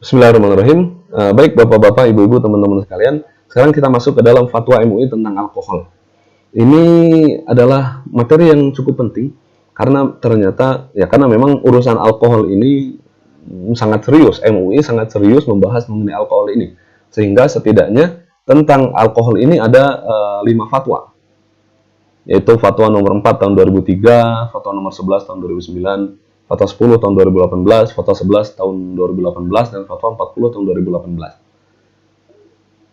Bismillahirrahmanirrahim. Baik Bapak-bapak, Ibu-ibu, teman-teman sekalian. Sekarang kita masuk ke dalam fatwa MUI tentang alkohol. Ini adalah materi yang cukup penting karena ternyata karena memang urusan alkohol ini sangat serius. MUI sangat serius membahas mengenai alkohol ini. Sehingga setidaknya tentang alkohol ini ada 5 fatwa. Yaitu fatwa nomor 4 tahun 2003, fatwa nomor 11 tahun 2009, fatwa 10 tahun 2018, fatwa 11 tahun 2018, dan fatwa 40 tahun 2018.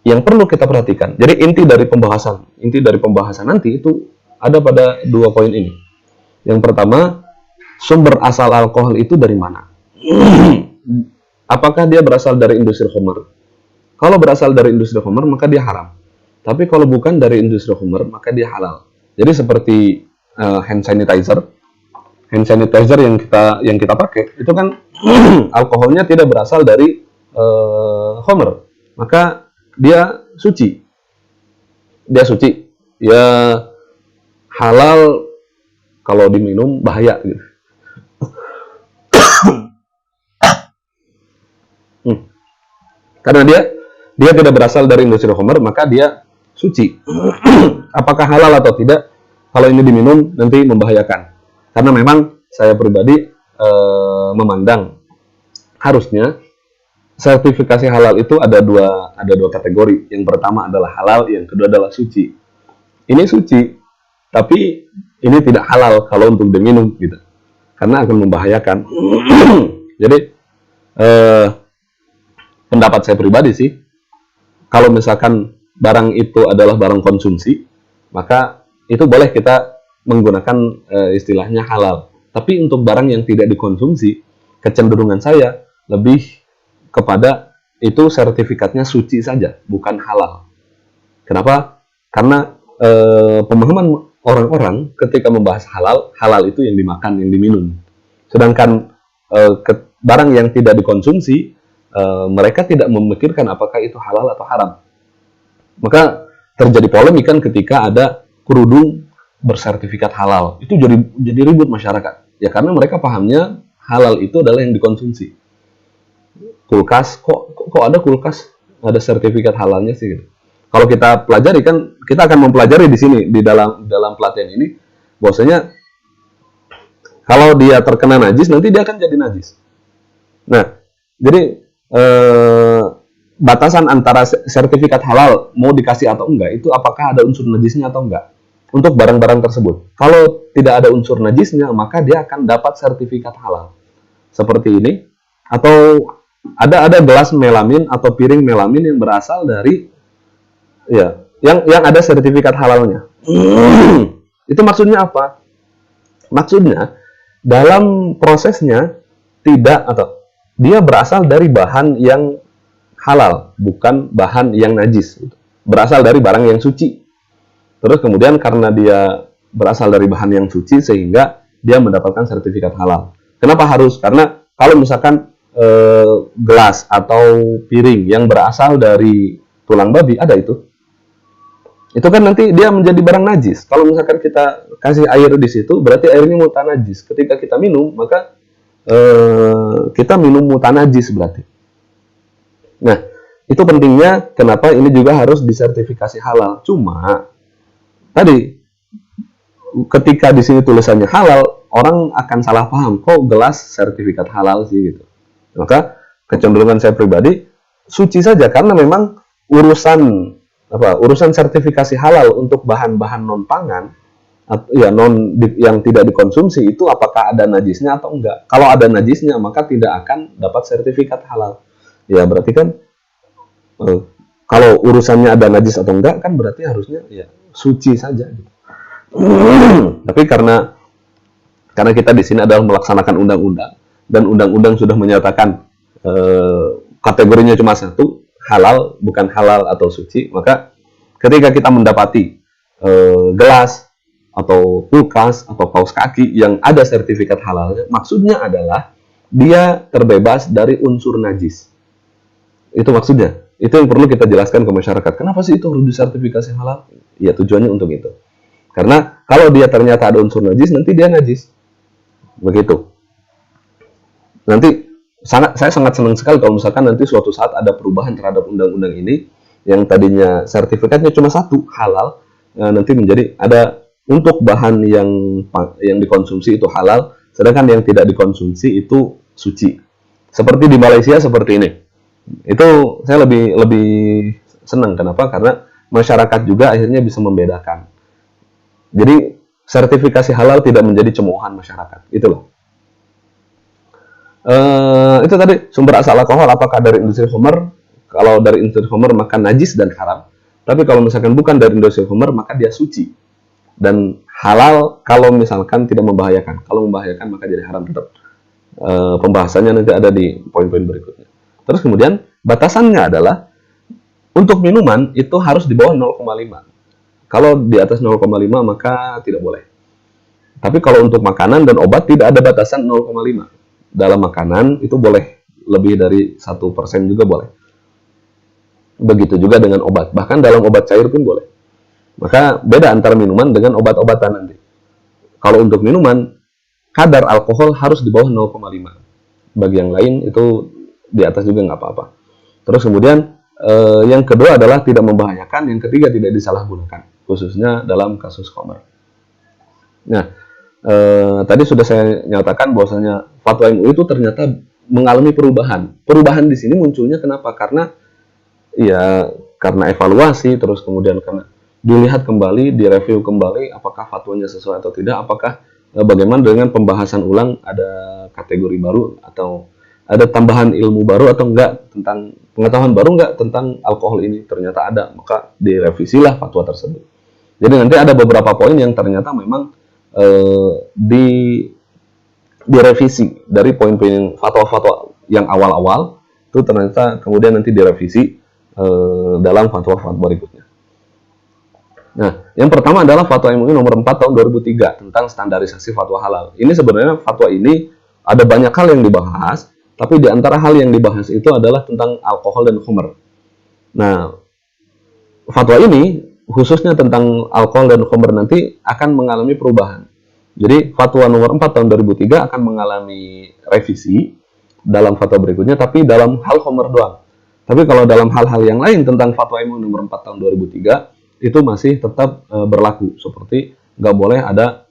Yang perlu kita perhatikan, jadi inti dari pembahasan nanti itu ada pada 2 poin ini. Yang pertama, sumber asal alkohol itu dari mana? Apakah dia berasal dari industri khamr? Kalau berasal dari industri khamr, maka dia haram. Tapi kalau bukan dari industri khamr, maka dia halal. Jadi seperti hand sanitizer yang kita pakai itu kan alkoholnya tidak berasal dari khamr, maka dia suci, ya halal. Kalau diminum bahaya gitu. Karena dia tidak berasal dari industri khamr, maka dia suci. Apakah halal atau tidak, kalau ini diminum nanti membahayakan. Karena memang saya pribadi memandang harusnya sertifikasi halal itu ada dua kategori. Yang pertama adalah halal, yang kedua adalah suci. Ini suci, tapi ini tidak halal kalau untuk diminum gitu. Karena akan membahayakan. Jadi pendapat saya pribadi sih, kalau misalkan barang itu adalah barang konsumsi, maka itu boleh kita menggunakan istilahnya halal. Tapi untuk barang yang tidak dikonsumsi, kecenderungan saya lebih kepada itu sertifikatnya suci saja, bukan halal. Kenapa? Karena pemahaman orang-orang ketika membahas halal itu yang dimakan, yang diminum. Sedangkan barang yang tidak dikonsumsi, mereka tidak memikirkan apakah itu halal atau haram. Maka terjadi polemik kan ketika ada kerudung bersertifikat halal. Itu jadi ribut masyarakat. Ya karena mereka pahamnya halal itu adalah yang dikonsumsi. Kulkas, kok ada kulkas ada sertifikat halalnya sih gitu. Kalau kita pelajari kan, kita akan mempelajari di sini di dalam pelatihan ini bahwasanya kalau dia terkena najis nanti dia akan jadi najis. Nah, jadi batasan antara sertifikat halal mau dikasih atau enggak itu apakah ada unsur najisnya atau enggak untuk barang-barang tersebut. Kalau tidak ada unsur najisnya, maka dia akan dapat sertifikat halal. Seperti ini. Atau ada gelas melamin atau piring melamin yang berasal dari yang ada sertifikat halalnya. Itu maksudnya apa? Maksudnya dalam prosesnya dia berasal dari bahan yang halal, bukan bahan yang najis. Berasal dari barang yang suci. Terus kemudian karena dia berasal dari bahan yang suci sehingga dia mendapatkan sertifikat halal. Kenapa harus? Karena kalau misalkan gelas atau piring yang berasal dari tulang babi, ada itu kan nanti dia menjadi barang najis. Kalau misalkan kita kasih air di situ, berarti airnya mutanajis. Ketika kita minum, maka kita minum mutanajis berarti. Nah, itu pentingnya kenapa ini juga harus disertifikasi halal. Cuma tadi ketika di sini tulisannya halal, orang akan salah paham, kok gelas sertifikat halal sih gitu. Maka kecenderungan saya pribadi suci saja, karena memang urusan sertifikasi halal untuk bahan-bahan non pangan yang tidak dikonsumsi itu apakah ada najisnya atau enggak. Kalau ada najisnya maka tidak akan dapat sertifikat halal. Ya berarti kan kalau urusannya ada najis atau enggak kan berarti harusnya suci saja gitu. Tapi karena kita di sini adalah melaksanakan undang-undang dan undang-undang sudah menyatakan kategorinya cuma satu, halal, bukan halal atau suci, maka ketika kita mendapati gelas atau kulkas atau kaos kaki yang ada sertifikat halalnya, maksudnya adalah dia terbebas dari unsur najis. Itu maksudnya. Itu yang perlu kita jelaskan ke masyarakat. Kenapa sih itu harus disertifikasi halal? Ya tujuannya untuk itu. Karena kalau dia ternyata ada unsur najis, nanti dia najis. Begitu. Nanti saya sangat senang sekali kalau misalkan nanti suatu saat ada perubahan terhadap undang-undang ini, yang tadinya sertifikatnya cuma satu, halal, nanti menjadi ada untuk bahan yang dikonsumsi itu halal, sedangkan yang tidak dikonsumsi itu suci. Seperti di Malaysia seperti ini. Itu saya lebih senang. Kenapa? Karena masyarakat juga akhirnya bisa membedakan. Jadi sertifikasi halal tidak menjadi cemoohan masyarakat. Itu loh. Itu tadi sumber asal alkohol apakah dari industri khamr? Kalau dari industri khamr maka najis dan haram. Tapi kalau misalkan bukan dari industri khamr maka dia suci dan halal kalau misalkan tidak membahayakan. Kalau membahayakan maka jadi haram tetap. Pembahasannya nanti ada di poin-poin berikutnya. Terus kemudian batasannya adalah untuk minuman itu harus di bawah 0,5. Kalau di atas 0,5 maka tidak boleh. Tapi kalau untuk makanan dan obat tidak ada batasan 0,5. Dalam makanan itu boleh lebih dari 1% juga boleh. Begitu juga dengan obat. Bahkan dalam obat cair pun boleh. Maka beda antara minuman dengan obat-obatan nanti. Kalau untuk minuman, kadar alkohol harus di bawah 0,5. Bagi yang lain itu di atas juga nggak apa-apa. Terus kemudian yang kedua adalah tidak membahayakan. Yang ketiga tidak disalahgunakan. Khususnya dalam kasus khamr. Nah, tadi sudah saya nyatakan bahwasanya fatwa MUI itu ternyata mengalami perubahan. Perubahan di sini munculnya kenapa? Karena evaluasi, terus kemudian karena dilihat kembali, direview kembali apakah fatwanya sesuai atau tidak, apakah bagaimana dengan pembahasan ulang, ada kategori baru atau ada tambahan ilmu baru atau enggak, tentang pengetahuan baru enggak tentang alkohol ini, ternyata ada, maka direvisilah fatwa tersebut. Jadi nanti ada beberapa poin yang ternyata memang direvisi dari poin-poin fatwa-fatwa yang awal-awal itu ternyata kemudian nanti direvisi dalam fatwa-fatwa berikutnya. Nah, yang pertama adalah fatwa MUI nomor 4 tahun 2003 tentang standarisasi fatwa halal. Ini sebenarnya fatwa ini ada banyak hal yang dibahas, tapi di antara hal yang dibahas itu adalah tentang alkohol dan khamr. Nah, fatwa ini khususnya tentang alkohol dan khamr nanti akan mengalami perubahan. Jadi fatwa nomor 4 tahun 2003 akan mengalami revisi dalam fatwa berikutnya, tapi dalam hal khamr doang. Tapi kalau dalam hal-hal yang lain tentang fatwa MUI nomor 4 tahun 2003 itu masih tetap berlaku, seperti nggak boleh ada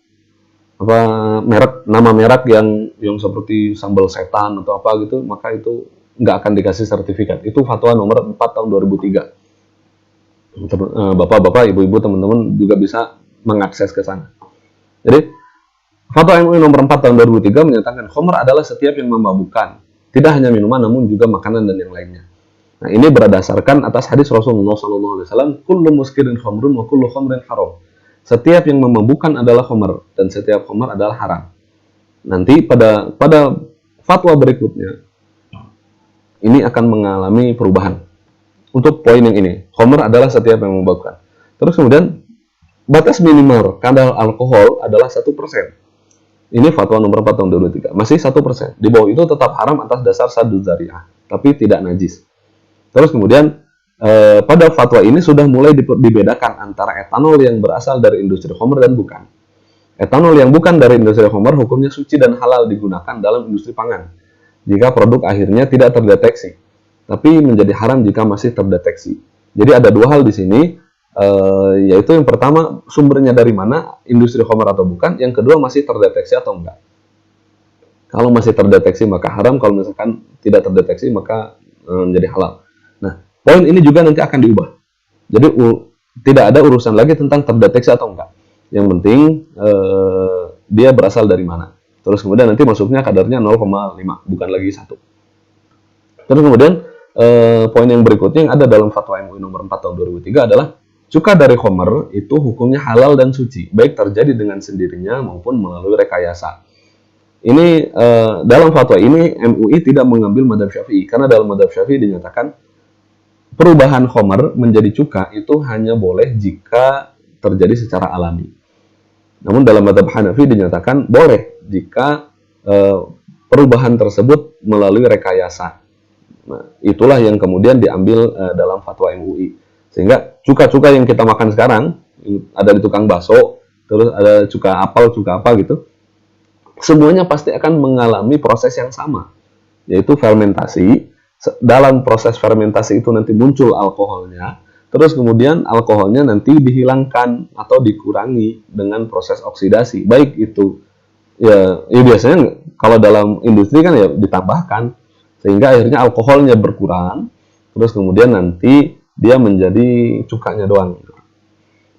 nama merek yang seperti sambal setan atau apa gitu, maka itu nggak akan dikasih sertifikat. Itu fatwa nomor 4 tahun 2003. Bapak-bapak, ibu-ibu, teman-teman juga bisa mengakses ke sana. Jadi fatwa MUI nomor 4 tahun 2003 menyatakan khamr adalah setiap yang memabukkan, tidak hanya minuman namun juga makanan dan yang lainnya. Nah, ini berdasarkan atas hadis Rasulullah SAW, kullu muskirin khamrun wa kullu khamrin haram. Setiap yang memabukkan adalah khamr dan setiap khamr adalah haram. Nanti pada fatwa berikutnya ini akan mengalami perubahan. Untuk poin yang ini, khamr adalah setiap yang memabukkan. Terus kemudian batas minimal kadar alkohol adalah 1%. Ini fatwa nomor 4 tahun 2003. Masih 1%. Di bawah itu tetap haram atas dasar saddu dzari'ah, tapi tidak najis. Terus kemudian pada fatwa ini sudah mulai dibedakan antara etanol yang berasal dari industri khamr dan bukan. Etanol yang bukan dari industri khamr hukumnya suci dan halal digunakan dalam industri pangan jika produk akhirnya tidak terdeteksi, tapi menjadi haram jika masih terdeteksi. Jadi ada dua hal di sini, yaitu yang pertama sumbernya dari mana, industri khamr atau bukan, yang kedua masih terdeteksi atau enggak. Kalau masih terdeteksi maka haram, kalau misalkan tidak terdeteksi maka menjadi halal. Nah, poin ini juga nanti akan diubah. Jadi tidak ada urusan lagi tentang terdeteksi atau enggak. Yang penting dia berasal dari mana. Terus kemudian nanti masuknya kadarnya 0,5, bukan lagi 1. Terus kemudian poin yang berikutnya yang ada dalam fatwa MUI nomor 4 tahun 2003 adalah cuka dari khamr itu hukumnya halal dan suci, baik terjadi dengan sendirinya maupun melalui rekayasa. Ini dalam fatwa ini MUI tidak mengambil madzhab Syafi'i, karena dalam madzhab Syafi'i dinyatakan perubahan khamr menjadi cuka itu hanya boleh jika terjadi secara alami. Namun dalam madzhab Hanafi dinyatakan boleh jika perubahan tersebut melalui rekayasa. Nah, itulah yang kemudian diambil dalam fatwa MUI. Sehingga cuka-cuka yang kita makan sekarang, ada di tukang bakso, terus ada cuka apel, cuka apa gitu, semuanya pasti akan mengalami proses yang sama. yaitu fermentasi. Dalam proses fermentasi itu nanti muncul alkoholnya, terus kemudian alkoholnya nanti dihilangkan atau dikurangi dengan proses oksidasi. Baik itu ya biasanya kalau dalam industri kan ya ditambahkan sehingga akhirnya alkoholnya berkurang, terus kemudian nanti dia menjadi cukanya doang.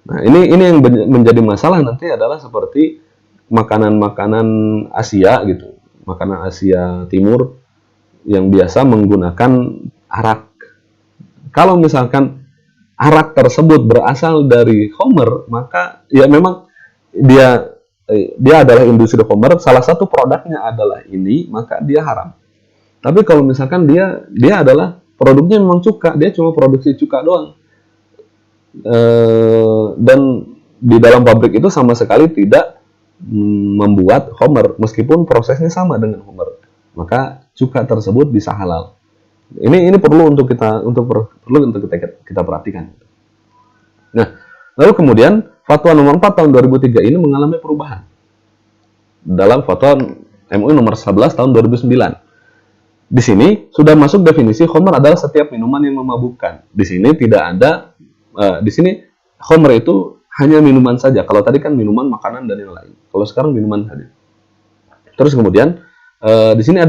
Nah, ini yang menjadi masalah nanti adalah seperti makanan-makanan Asia gitu, makanan Asia Timur yang biasa menggunakan arak. Kalau misalkan arak tersebut berasal dari Homer, maka ya memang dia adalah industri Homer, salah satu produknya adalah ini, maka dia haram. Tapi kalau misalkan dia adalah produknya memang cuka, dia cuma produksi cuka doang. Dan di dalam pabrik itu sama sekali tidak membuat Homer, meskipun prosesnya sama dengan Homer, maka cuka tersebut bisa halal. Ini perlu untuk kita perhatikan. Nah, lalu kemudian Fatwa nomor 4 tahun 2003 ini mengalami perubahan dalam Fatwa MUI nomor 11 tahun 2009. Di sini sudah masuk definisi Homer adalah setiap minuman yang memabukkan. Di sini tidak ada di sini Homer itu hanya minuman saja. Kalau tadi kan minuman, makanan dan yang lain. Kalau sekarang minuman saja. Terus kemudian di sini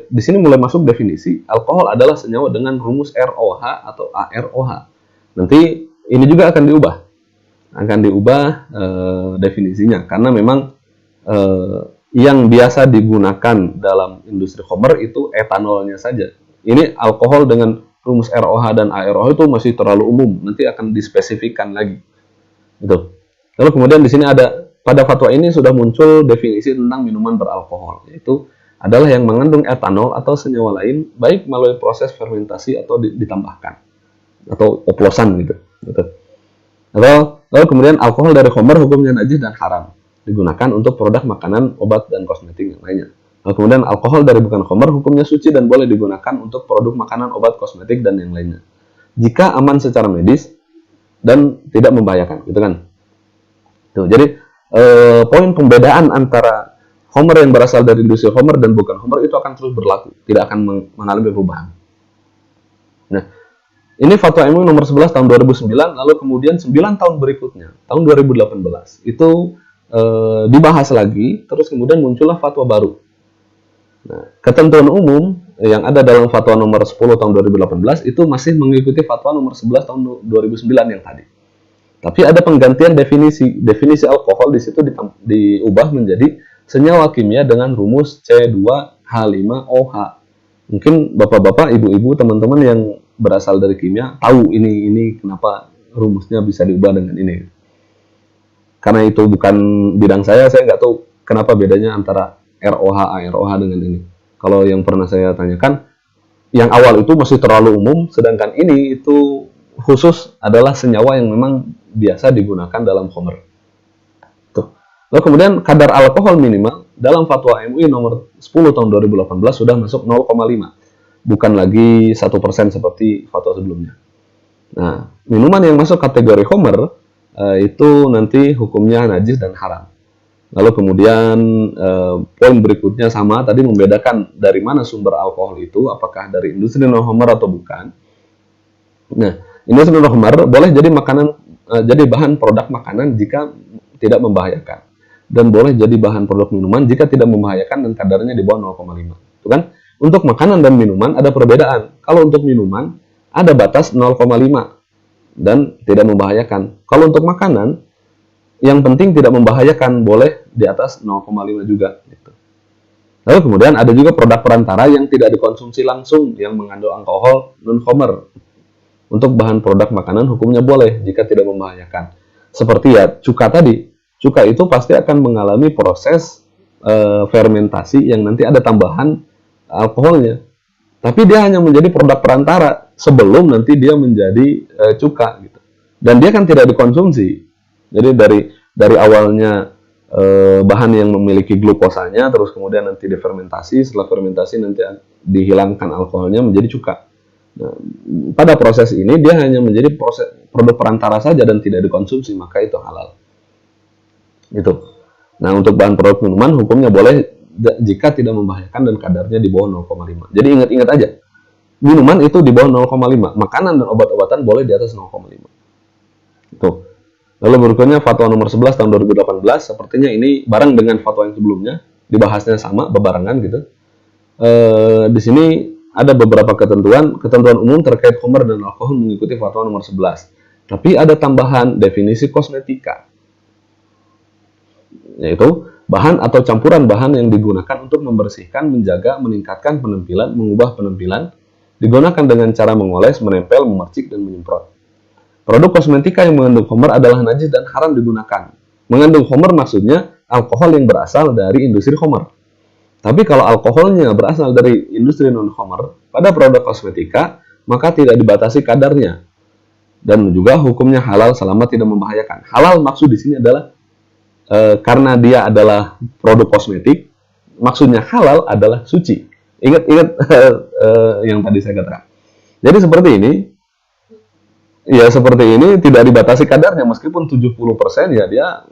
di sini mulai masuk definisi alkohol adalah senyawa dengan rumus ROH atau AROH. Nanti ini juga akan diubah definisinya karena memang yang biasa digunakan dalam industri Homer itu etanolnya saja. Ini alkohol dengan rumus ROH dan AROH itu masih terlalu umum, nanti akan dispesifikkan lagi. Gitu. Lalu kemudian di sini ada pada fatwa ini sudah muncul definisi tentang minuman beralkohol, yaitu adalah yang mengandung etanol atau senyawa lain baik melalui proses fermentasi atau ditambahkan atau oplosan gitu. Lalu kemudian alkohol dari Homer hukumnya najis dan haram, digunakan untuk produk makanan, obat dan kosmetik yang lainnya. Lalu kemudian alkohol dari bukan Homer hukumnya suci dan boleh digunakan untuk produk makanan, obat, kosmetik dan yang lainnya, jika aman secara medis dan tidak membahayakan, gitu kan? Tuh, jadi poin pembedaan antara Homer yang berasal dari industri Homer dan bukan Homer itu akan terus berlaku, tidak akan mengalami perubahan. Nah, ini Fatwa MUI nomor 11 tahun 2009, lalu kemudian 9 tahun berikutnya, tahun 2018, itu dibahas lagi, terus kemudian muncullah fatwa baru. Nah, ketentuan umum yang ada dalam Fatwa nomor 10 tahun 2018 itu masih mengikuti Fatwa nomor 11 tahun 2009 yang tadi. Tapi ada penggantian definisi alkohol di situ diubah menjadi senyawa kimia dengan rumus C2H5OH. Mungkin bapak-bapak, ibu-ibu, teman-teman yang berasal dari kimia tahu ini kenapa rumusnya bisa diubah dengan ini. Karena itu bukan bidang saya nggak tahu kenapa bedanya antara ROH, AROH dengan ini. Kalau yang pernah saya tanyakan, yang awal itu masih terlalu umum, sedangkan ini itu khusus adalah senyawa yang memang biasa digunakan dalam Homer. Tuh. Lalu kemudian kadar alkohol minimal dalam Fatwa MUI nomor 10 tahun 2018 sudah masuk 0,5. Bukan lagi 1% seperti fatwa sebelumnya. Nah, minuman yang masuk kategori Homer itu nanti hukumnya najis dan haram. Lalu kemudian poin berikutnya sama, tadi membedakan dari mana sumber alkohol itu, apakah dari industri non-Homer atau bukan. Nah, industri non-Homer boleh jadi jadi bahan produk makanan jika tidak membahayakan, dan boleh jadi bahan produk minuman jika tidak membahayakan dan kadarnya di bawah 0,5. Itu kan? Untuk makanan dan minuman ada perbedaan. Kalau untuk minuman ada batas 0,5 dan tidak membahayakan. Kalau untuk makanan yang penting tidak membahayakan, boleh di atas 0,5 juga. Gitu. Lalu kemudian ada juga produk perantara yang tidak dikonsumsi langsung yang mengandung alkohol non-Homer. Untuk bahan produk makanan hukumnya boleh jika tidak membahayakan. Seperti ya cuka tadi. Cuka itu pasti akan mengalami proses fermentasi yang nanti ada tambahan alkoholnya. Tapi dia hanya menjadi produk perantara sebelum nanti dia menjadi cuka gitu. Dan dia kan tidak dikonsumsi. Jadi dari awalnya bahan yang memiliki glukosanya, terus kemudian nanti difermentasi, setelah fermentasi nanti dihilangkan alkoholnya menjadi cuka. Nah, pada proses ini dia hanya menjadi produk perantara saja dan tidak dikonsumsi, maka itu halal. Itu. Nah, untuk bahan produk minuman hukumnya boleh jika tidak membahayakan dan kadarnya di bawah 0,5. Jadi ingat-ingat aja, minuman itu di bawah 0,5, makanan dan obat-obatan boleh di atas 0,5. Itu. Lalu berikutnya fatwa nomor 11 tahun 2018, sepertinya ini bareng dengan fatwa yang sebelumnya, dibahasnya sama, bebarengan gitu. Di sini ada beberapa ketentuan umum terkait khamr dan alkohol mengikuti fatwa nomor 11. Tapi ada tambahan definisi kosmetika, yaitu bahan atau campuran bahan yang digunakan untuk membersihkan, menjaga, meningkatkan penampilan, mengubah penampilan, digunakan dengan cara mengoles, menempel, memercik, dan menyemprot. Produk kosmetika yang mengandung khamr adalah najis dan haram digunakan. Mengandung khamr maksudnya alkohol yang berasal dari industri khamr. Tapi kalau alkoholnya berasal dari industri non-khamr pada produk kosmetika, maka tidak dibatasi kadarnya. Dan juga hukumnya halal selama tidak membahayakan. Halal maksud di sini adalah karena dia adalah produk kosmetik, maksudnya halal adalah suci. Ingat yang tadi saya katakan. Jadi seperti ini, ya seperti ini tidak dibatasi kadarnya, meskipun 70% ya dia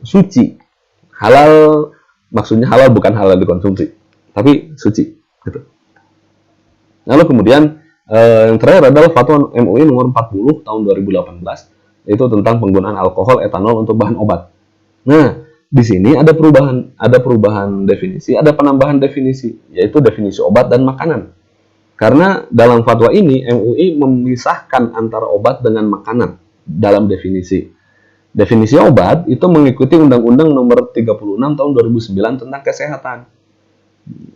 suci. Halal maksudnya halal bukan halal dikonsumsi, tapi suci. Gitu. Lalu kemudian yang terakhir adalah fatwa MUI nomor 40 tahun 2018, itu tentang penggunaan alkohol etanol untuk bahan obat. Nah, di sini ada perubahan definisi, ada penambahan definisi, yaitu definisi obat dan makanan. Karena dalam fatwa ini MUI memisahkan antara obat dengan makanan dalam definisi. Definisi obat itu mengikuti Undang-Undang nomor 36 tahun 2009 tentang kesehatan.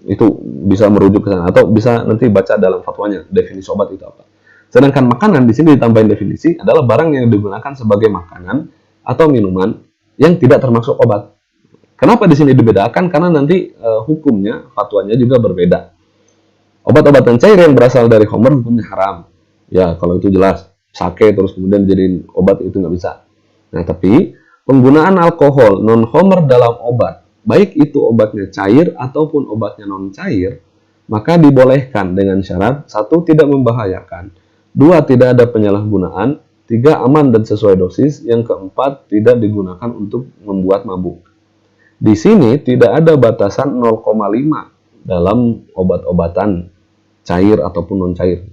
Itu bisa merujuk ke sana atau bisa nanti baca dalam fatwanya definisi obat itu apa. Sedangkan makanan di sini ditambahin definisi adalah barang yang digunakan sebagai makanan atau minuman yang tidak termasuk obat. Kenapa di sini dibedakan? Karena nanti hukumnya, fatwanya juga berbeda. Obat-obatan cair yang berasal dari khamr hukumnya haram. Ya, kalau itu jelas. Sake terus kemudian dijadiin obat itu nggak bisa. Nah, tapi penggunaan alkohol non-khamr dalam obat, baik itu obatnya cair ataupun obatnya non-cair, maka dibolehkan dengan syarat: 1. Tidak membahayakan, 2. Tidak ada penyalahgunaan, 3. Aman dan sesuai dosis, yang keempat, tidak digunakan untuk membuat mabuk. Di sini tidak ada batasan 0,5 dalam obat-obatan cair ataupun non-cair.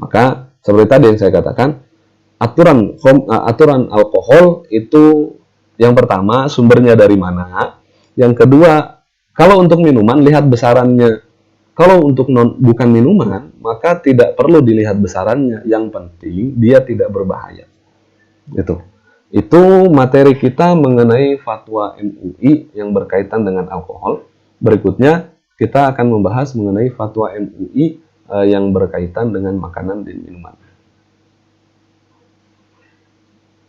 Maka seperti tadi yang saya katakan, aturan alkohol itu yang pertama sumbernya dari mana, yang kedua kalau untuk minuman lihat besarannya, kalau untuk bukan minuman maka tidak perlu dilihat besarannya, yang penting dia tidak berbahaya. Itu materi kita mengenai fatwa MUI yang berkaitan dengan alkohol. Berikutnya kita akan membahas mengenai fatwa MUI yang berkaitan dengan makanan dan minuman.